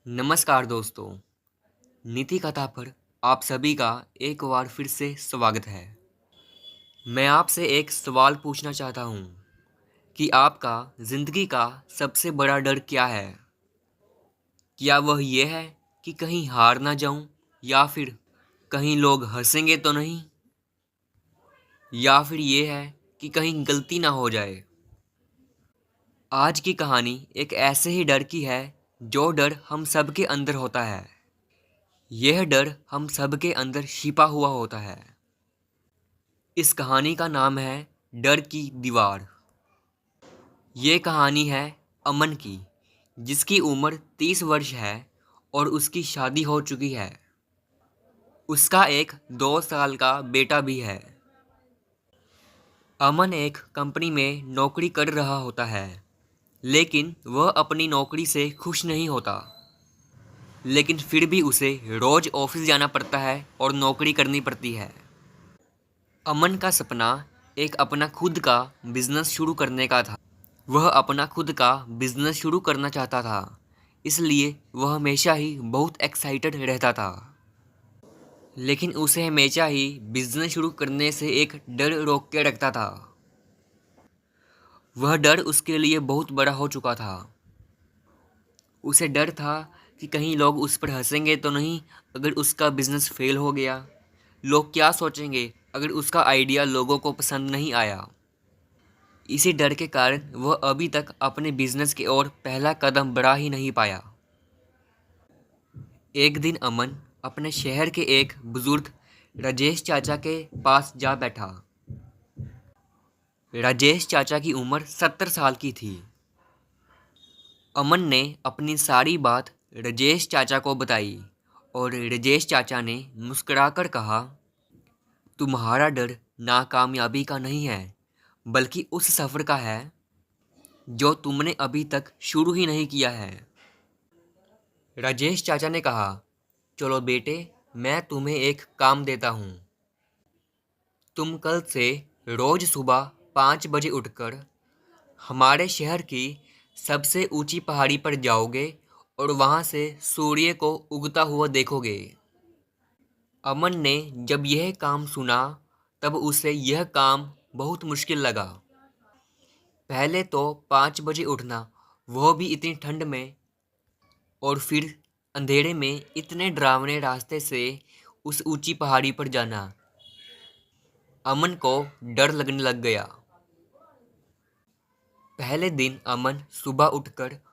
नमस्कार दोस्तों, नीति कथा पर आप सभी का एक बार फिर से स्वागत है। मैं आपसे एक सवाल पूछना चाहता हूँ कि आपका ज़िंदगी का सबसे बड़ा डर क्या है? क्या वह ये है कि कहीं हार ना जाऊँ या फिर कहीं लोग हँसेंगे तो नहीं? या फिर ये है कि कहीं गलती ना हो जाए? आज की कहानी एक ऐसे ही डर की है जो डर हम सबके अंदर होता है। यह डर हम सबके अंदर छिपा हुआ होता है। इस कहानी का नाम है डर की दीवार। ये कहानी है अमन की, जिसकी उम्र 30 वर्ष है और उसकी शादी हो चुकी है। उसका एक 2 साल का बेटा भी है। अमन एक कंपनी में नौकरी कर रहा होता है, लेकिन वह अपनी नौकरी से खुश नहीं होता। लेकिन फिर भी उसे रोज ऑफिस जाना पड़ता है और नौकरी करनी पड़ती है। अमन का सपना एक अपना खुद का बिजनेस शुरू करने का था। वह अपना खुद का बिजनेस शुरू करना चाहता था, इसलिए वह हमेशा ही बहुत एक्साइटेड रहता था। लेकिन उसे हमेशा ही बिजनेस शुरू करने से एक डर रोक के रखता था। वह डर उसके लिए बहुत बड़ा हो चुका था। उसे डर था कि कहीं लोग उस पर हंसेंगे तो नहीं अगर उसका बिजनेस फेल हो गया। लोग क्या सोचेंगे अगर उसका आइडिया लोगों को पसंद नहीं आया। इसी डर के कारण वह अभी तक अपने बिजनेस की ओर पहला कदम बढ़ा ही नहीं पाया। एक दिन अमन अपने शहर के एक बुजुर्ग राजेश चाचा के पास जा बैठा। राजेश चाचा की उम्र 70 साल की थी। अमन ने अपनी सारी बात राजेश चाचा को बताई और राजेश चाचा ने मुस्कुराकर कहा, तुम्हारा डर नाकामयाबी का नहीं है, बल्कि उस सफ़र का है जो तुमने अभी तक शुरू ही नहीं किया है। राजेश चाचा ने कहा, चलो बेटे, मैं तुम्हें एक काम देता हूँ। तुम कल से रोज सुबह 5 बजे उठकर हमारे शहर की सबसे ऊंची पहाड़ी पर जाओगे और वहाँ से सूर्य को उगता हुआ देखोगे। अमन ने जब यह काम सुना तब उसे यह काम बहुत मुश्किल लगा। पहले तो 5 बजे उठना, वह भी इतनी ठंड में, और फिर अंधेरे में इतने डरावने रास्ते से उस ऊंची पहाड़ी पर जाना। अमन को डर लगने लग गया। पहले दिन अमन सुबह उठकर